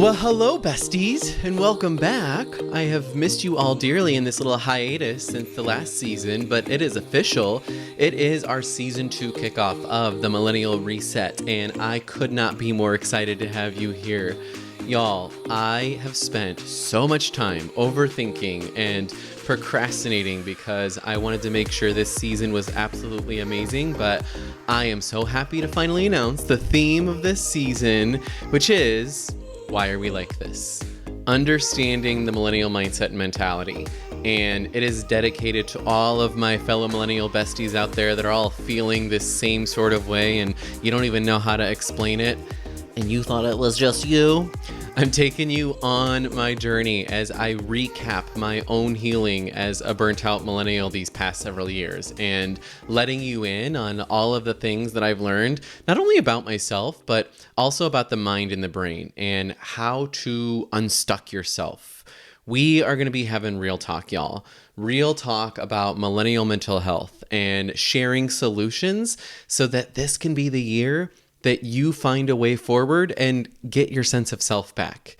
Well, hello, besties, and welcome back. I have missed you all dearly in this little hiatus since the last season, but it is official. It is our season 2 kickoff of the Millennial Reset, and I could not be more excited to have you here. Y'all, I have spent so much time overthinking and procrastinating because I wanted to make sure this season was absolutely amazing, but I am so happy to finally announce the theme of this season, which is, why are we like this? Understanding the millennial mindset and mentality. And it is dedicated to all of my fellow millennial besties out there that are all feeling this same sort of way and you don't even know how to explain it. And you thought it was just you? I'm taking you on my journey as I recap my own healing as a burnt out millennial these past several years and letting you in on all of the things that I've learned, not only about myself, but also about the mind and the brain and how to unstuck yourself. We are going to be having real talk, y'all. Real talk about millennial mental health and sharing solutions so that this can be the year that you find a way forward and get your sense of self back.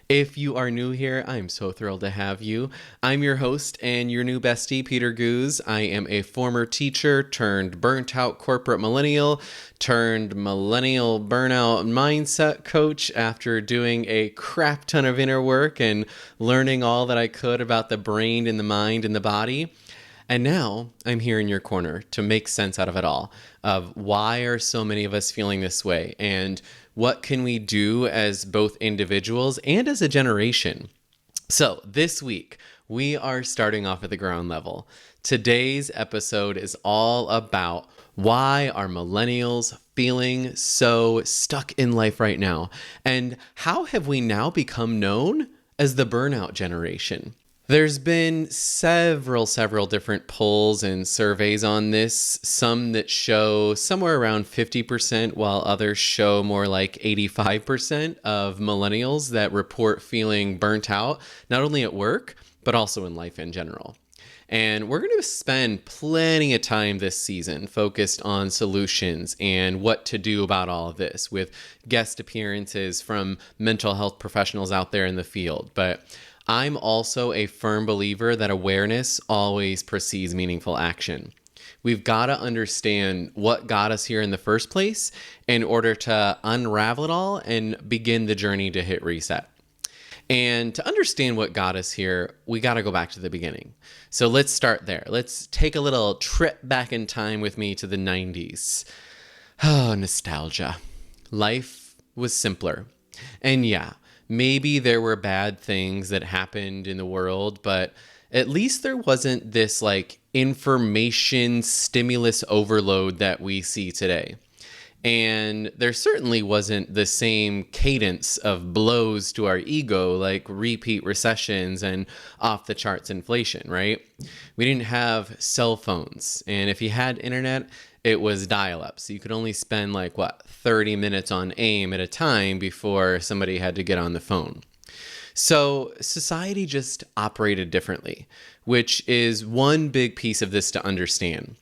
If you are new here, I'm so thrilled to have you. I'm your host and your new bestie, Peter Goose. I am a former teacher turned burnt out corporate millennial turned millennial burnout mindset coach after doing a crap ton of inner work and learning all that I could about the brain and the mind and the body. And now I'm here in your corner to make sense out of it all, of why are so many of us feeling this way and what can we do as both individuals and as a generation. So this week, we are starting off at the ground level. Today's episode is all about why are millennials feeling so stuck in life right now? And how have we now become known as the burnout generation? There's been several different polls and surveys on this, some that show somewhere around 50%, while others show more like 85% of millennials that report feeling burnt out, not only at work, but also in life in general. And we're going to spend plenty of time this season focused on solutions and what to do about all of this with guest appearances from mental health professionals out there in the field. But I'm also a firm believer that awareness always precedes meaningful action. We've got to understand what got us here in the first place in order to unravel it all and begin the journey to hit reset. And to understand what got us here, we got to go back to the beginning. So let's start there. Let's take a little trip back in time with me to the 90s. Oh, nostalgia. Life was simpler. And yeah, maybe there were bad things that happened in the world, but at least there wasn't this like information stimulus overload that we see today. And there certainly wasn't the same cadence of blows to our ego like repeat recessions and off the charts inflation, right? We didn't have cell phones. And if you had internet, it was dial-up. So you could only spend 30 minutes on AIM at a time before somebody had to get on the phone. So society just operated differently, which is one big piece of this to understand.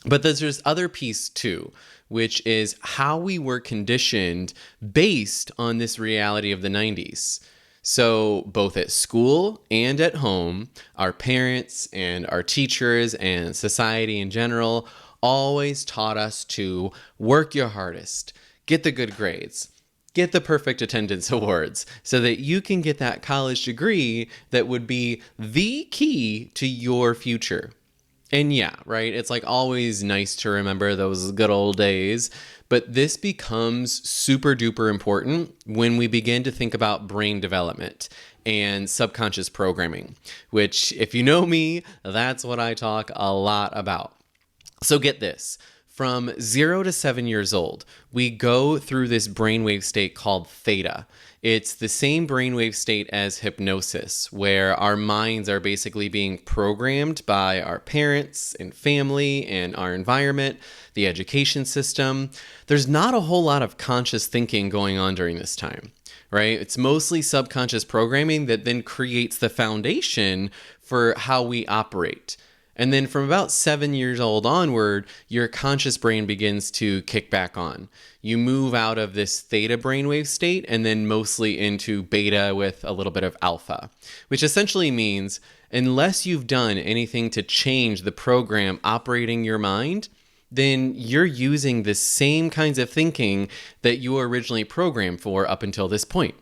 But there's this other piece too, which is how we were conditioned based on this reality of the 90s. So both at school and at home, our parents and our teachers and society in general always taught us to work your hardest, get the good grades, get the perfect attendance awards so that you can get that college degree that would be the key to your future. And yeah, right, it's always nice to remember those good old days, but this becomes super duper important when we begin to think about brain development and subconscious programming, which if you know me, that's what I talk a lot about. So get this, from 0 to 7 years old, we go through this brainwave state called theta. It's the same brainwave state as hypnosis, where our minds are basically being programmed by our parents and family and our environment, the education system. There's not a whole lot of conscious thinking going on during this time, right? It's mostly subconscious programming that then creates the foundation for how we operate. And then from about 7 years old onward, your conscious brain begins to kick back on. You move out of this theta brainwave state and then mostly into beta with a little bit of alpha, which essentially means unless you've done anything to change the program operating your mind, then you're using the same kinds of thinking that you were originally programmed for up until this point.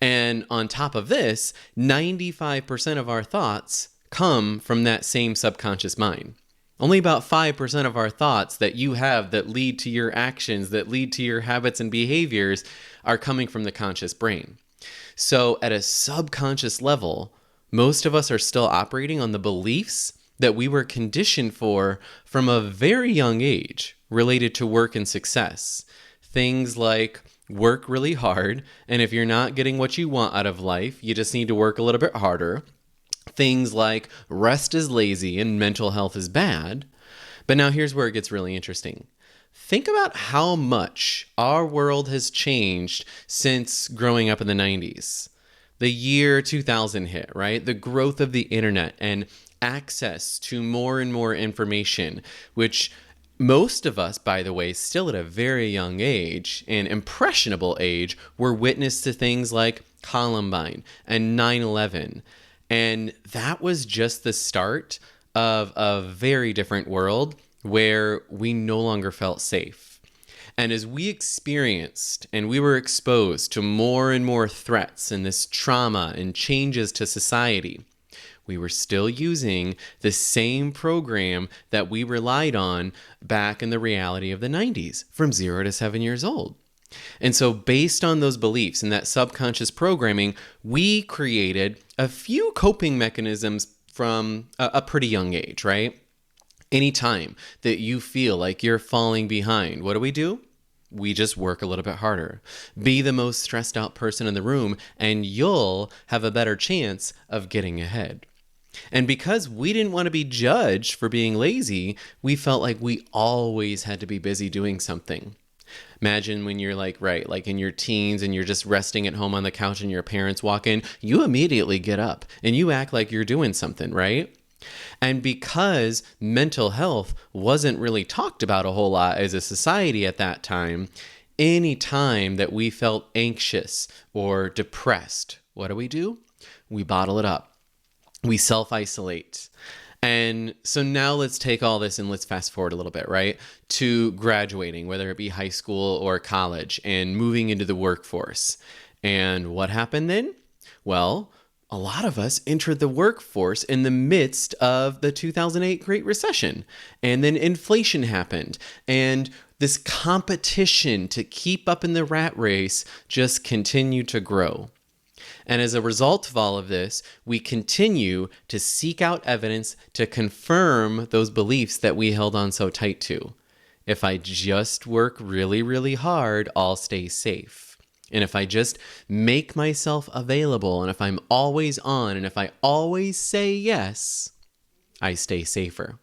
And on top of this, 95% of our thoughts come from that same subconscious mind. Only about 5% of our thoughts that you have that lead to your actions, that lead to your habits and behaviors, are coming from the conscious brain. So at a subconscious level, most of us are still operating on the beliefs that we were conditioned for from a very young age related to work and success. Things like work really hard, and if you're not getting what you want out of life, you just need to work a little bit harder. Things like rest is lazy and mental health is bad. But now here's where it gets really interesting. Think about how much our world has changed since growing up in the 90s. The year 2000 hit, right? The growth of the internet and access to more and more information, which most of us, by the way, still at a very young age, an impressionable age, were witness to things like Columbine and 9/11. And that was just the start of a very different world where we no longer felt safe. And as we experienced and we were exposed to more and more threats and this trauma and changes to society, we were still using the same program that we relied on back in the reality of the 90s from 0 to 7 years old. And so based on those beliefs and that subconscious programming, we created a few coping mechanisms from a pretty young age, right? Anytime that you feel like you're falling behind, what do? We just work a little bit harder. Be the most stressed out person in the room, and you'll have a better chance of getting ahead. And because we didn't want to be judged for being lazy, we felt like we always had to be busy doing something. Imagine when you're like in your teens and you're just resting at home on the couch and your parents walk in, you immediately get up and you act like you're doing something, right? And because mental health wasn't really talked about a whole lot as a society at that time, any time that we felt anxious or depressed, what do? We bottle it up. We self-isolate. And so now let's take all this and let's fast forward a little bit, right? To graduating, whether it be high school or college, and moving into the workforce. And what happened then? Well, a lot of us entered the workforce in the midst of the 2008 Great Recession. And then inflation happened. And this competition to keep up in the rat race just continued to grow. And as a result of all of this, we continue to seek out evidence to confirm those beliefs that we held on so tight to. If I just work really, really hard, I'll stay safe. And if I just make myself available, and if I'm always on, and if I always say yes, I stay safer.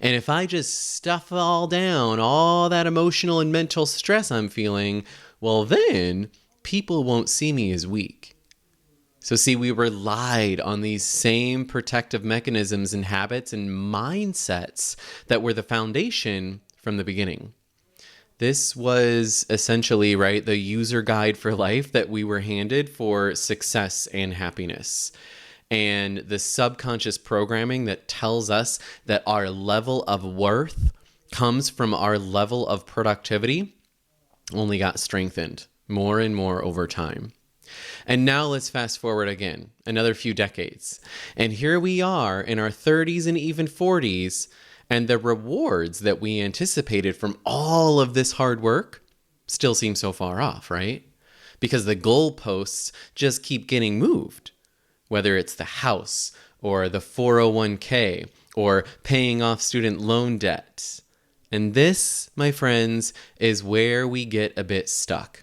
And if I just stuff all down, all that emotional and mental stress I'm feeling, well then, people won't see me as weak. So see, we relied on these same protective mechanisms and habits and mindsets that were the foundation from the beginning. This was essentially, right, the user guide for life that we were handed for success and happiness. And the subconscious programming that tells us that our level of worth comes from our level of productivity only got strengthened more and more over time. And now let's fast forward again, another few decades. And here we are in our 30s and even 40s, and the rewards that we anticipated from all of this hard work still seem so far off, right? Because the goalposts just keep getting moved, whether it's the house or the 401k or paying off student loan debt. And this, my friends, is where we get a bit stuck.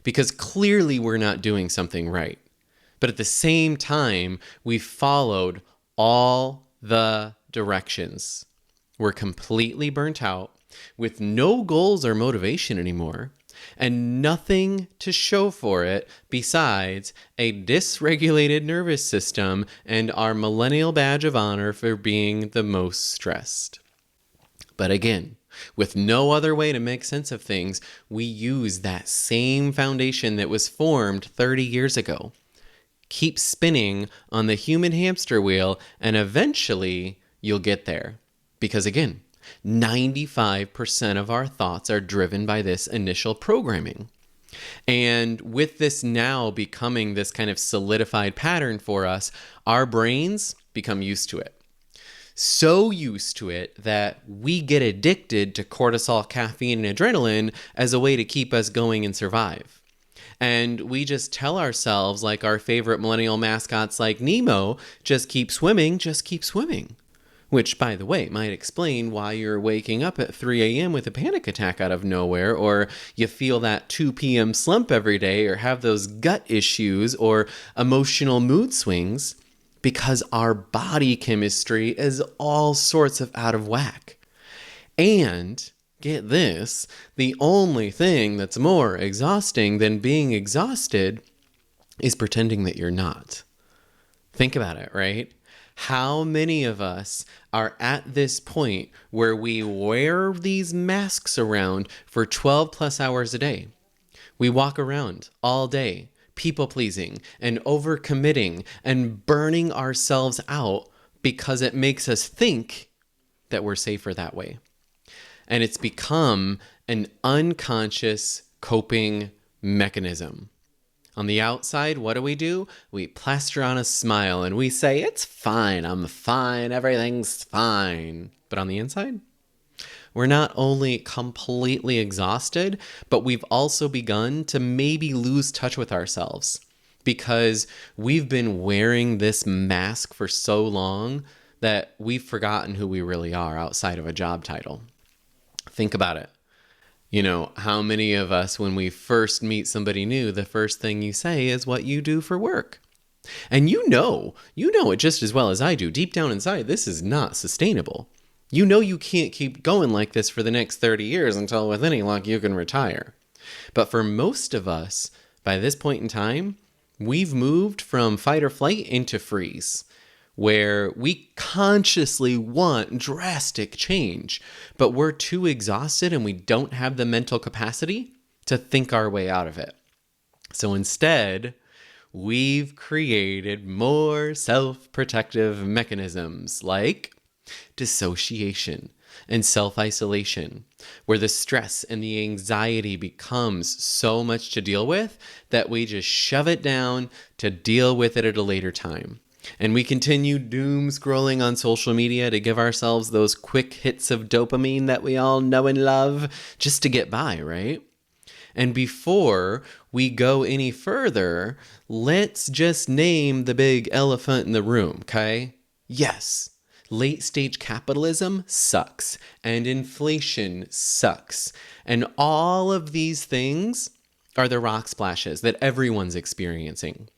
Because clearly we're not doing something right. But at the same time, we followed all the directions. We're completely burnt out with no goals or motivation anymore. and nothing to show for it besides a dysregulated nervous system and our millennial badge of honor for being the most stressed. But again, with no other way to make sense of things, we use that same foundation that was formed 30 years ago. Keep spinning on the human hamster wheel, and eventually you'll get there. Because again, 95% of our thoughts are driven by this initial programming. And with this now becoming this kind of solidified pattern for us, our brains become used to it. So used to it that we get addicted to cortisol, caffeine, and adrenaline as a way to keep us going and survive. And we just tell ourselves, like our favorite millennial mascots like Nemo, just keep swimming, just keep swimming. Which, by the way, might explain why you're waking up at 3 a.m. with a panic attack out of nowhere, or you feel that 2 p.m. slump every day, or have those gut issues or emotional mood swings, because our body chemistry is all sorts of out of whack. And get this, the only thing that's more exhausting than being exhausted is pretending that you're not. Think about it, right? How many of us are at this point where we wear these masks around for 12 plus hours a day? We walk around all day, people pleasing and overcommitting and burning ourselves out because it makes us think that we're safer that way. And it's become an unconscious coping mechanism. On the outside, what do? We plaster on a smile and we say, it's fine, I'm fine, everything's fine. But on the inside, we're not only completely exhausted, but we've also begun to maybe lose touch with ourselves because we've been wearing this mask for so long that we've forgotten who we really are outside of a job title. Think about it. You know, how many of us, when we first meet somebody new, the first thing you say is what you do for work? And you know it just as well as I do. Deep down inside, this is not sustainable. You know you can't keep going like this for the next 30 years until with any luck you can retire. But for most of us, by this point in time, we've moved from fight or flight into freeze, where we consciously want drastic change, but we're too exhausted and we don't have the mental capacity to think our way out of it. So instead, we've created more self-protective mechanisms like dissociation and self-isolation, where the stress and the anxiety becomes so much to deal with that we just shove it down to deal with it at a later time. And we continue doom scrolling on social media to give ourselves those quick hits of dopamine that we all know and love just to get by, right? And before we go any further, let's just name the big elephant in the room, okay? Yes, late stage capitalism sucks, and inflation sucks. And all of these things are the rock splashes that everyone's experiencing.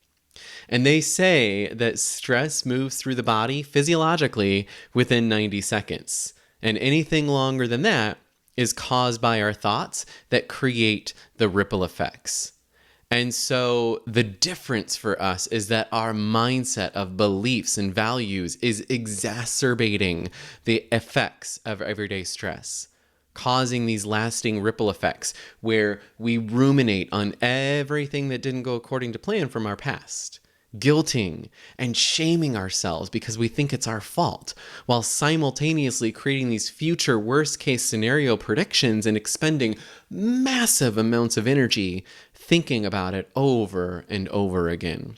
And they say that stress moves through the body physiologically within 90 seconds. And anything longer than that is caused by our thoughts that create the ripple effects. And so the difference for us is that our mindset of beliefs and values is exacerbating the effects of everyday stress, causing these lasting ripple effects where we ruminate on everything that didn't go according to plan from our past, guilting and shaming ourselves because we think it's our fault, while simultaneously creating these future worst case scenario predictions and expending massive amounts of energy thinking about it over and over again.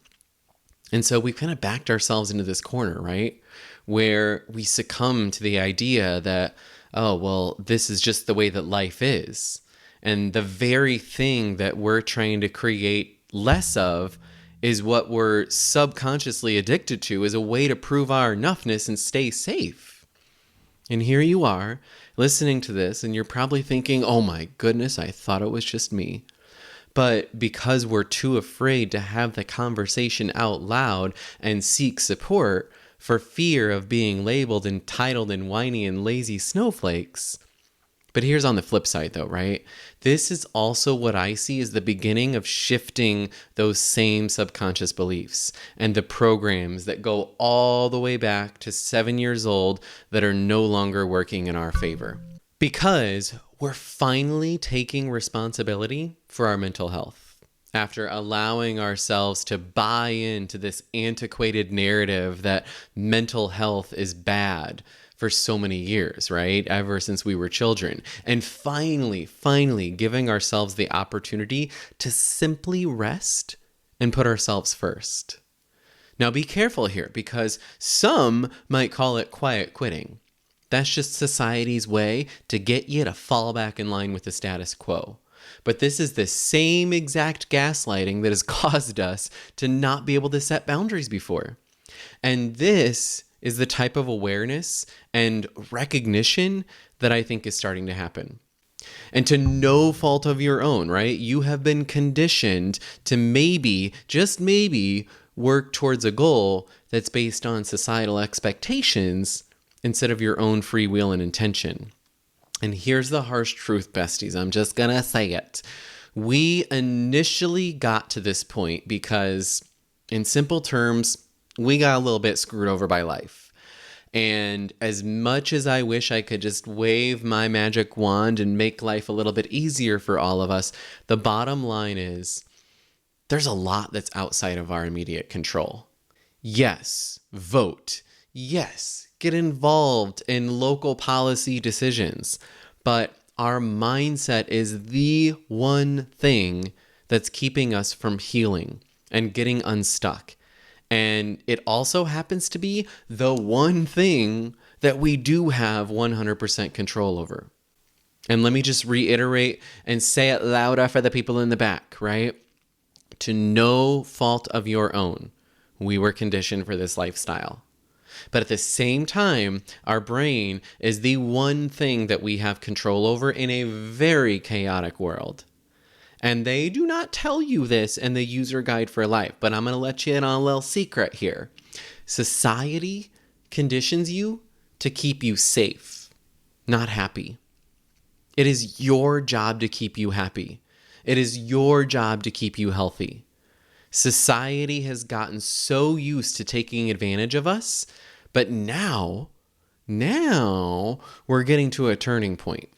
And so we kind of backed ourselves into this corner, right? Where we succumb to the idea that, oh, well, this is just the way that life is. And the very thing that we're trying to create less of is what we're subconsciously addicted to as a way to prove our enoughness and stay safe. And here you are listening to this, and you're probably thinking, oh my goodness, I thought it was just me. But because we're too afraid to have the conversation out loud and seek support for fear of being labeled entitled and whiny and lazy snowflakes, But here's on the flip side though, right? This is also what I see as the beginning of shifting those same subconscious beliefs and the programs that go all the way back to 7 years old that are no longer working in our favor. Because we're finally taking responsibility for our mental health after allowing ourselves to buy into this antiquated narrative that mental health is bad for so many years, right? Ever since we were children. And finally giving ourselves the opportunity to simply rest and put ourselves first. Now be careful here, because some might call it quiet quitting. That's just society's way to get you to fall back in line with the status quo. But this is the same exact gaslighting that has caused us to not be able to set boundaries before. And this is the type of awareness and recognition that I think is starting to happen. And to no fault of your own, right? You have been conditioned to maybe, just maybe, work towards a goal that's based on societal expectations instead of your own free will and intention. And here's the harsh truth, besties. I'm just gonna say it. We initially got to this point because, in simple terms, we got a little bit screwed over by life. And as much as I wish I could just wave my magic wand and make life a little bit easier for all of us, the bottom line is there's a lot that's outside of our immediate control. Yes, vote. Yes, get involved in local policy decisions. But our mindset is the one thing that's keeping us from healing and getting unstuck. And it also happens to be the one thing that we do have 100% control over. And let me just reiterate and say it louder for the people in the back, right? To no fault of your own, we were conditioned for this lifestyle. But at the same time, our brain is the one thing that we have control over in a very chaotic world. And they do not tell you this in the user guide for life, but I'm going to let you in on a little secret here. Society conditions you to keep you safe, not happy. It is your job to keep you happy. It is your job to keep you healthy. Society has gotten so used to taking advantage of us, but now we're getting to a turning point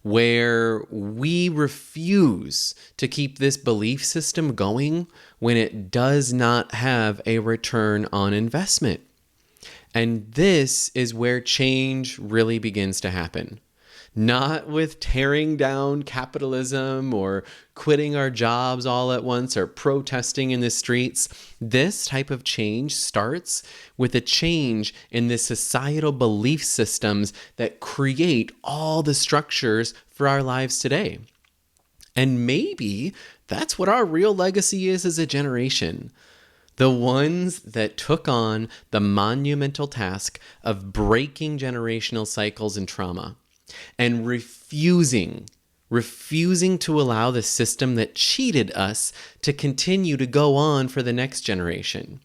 where we refuse to keep this belief system going when it does not have a return on investment. And this is where change really begins to happen. Not with tearing down capitalism or quitting our jobs all at once or protesting in the streets. This type of change starts with a change in the societal belief systems that create all the structures for our lives today. And maybe that's what our real legacy is as a generation. The ones that took on the monumental task of breaking generational cycles and trauma. And refusing to allow the system that cheated us to continue to go on for the next generation.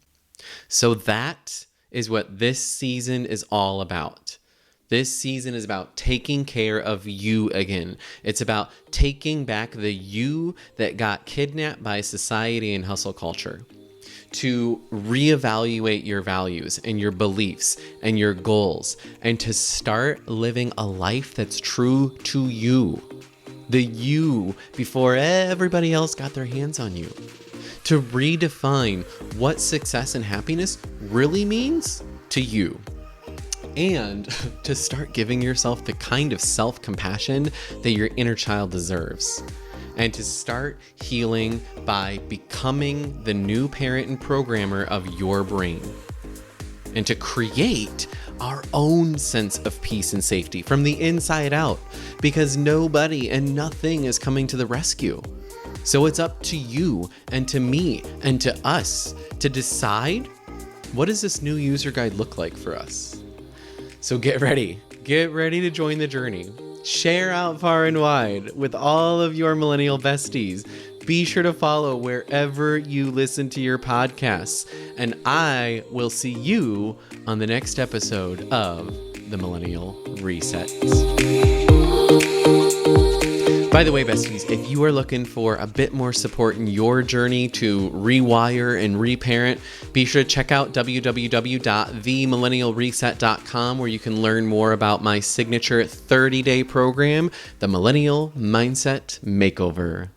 So that is what this season is all about. This season is about taking care of you again. It's about taking back the you that got kidnapped by society and hustle culture. To reevaluate your values and your beliefs and your goals, and to start living a life that's true to you. The you before everybody else got their hands on you. To redefine what success and happiness really means to you. And to start giving yourself the kind of self-compassion that your inner child deserves. And to start healing by becoming the new parent and programmer of your brain. And to create our own sense of peace and safety from the inside out, because nobody and nothing is coming to the rescue. So it's up to you and to me and to us to decide, what does this new user guide look like for us? So get ready to join the journey. Share out far and wide with all of your millennial besties. Be sure to follow wherever you listen to your podcasts. And I will see you on the next episode of the Millennial Reset. By the way, besties, if you are looking for a bit more support in your journey to rewire and reparent, be sure to check out www.themillennialreset.com, where you can learn more about my signature 30-day program, the Millennial Mindset Makeover.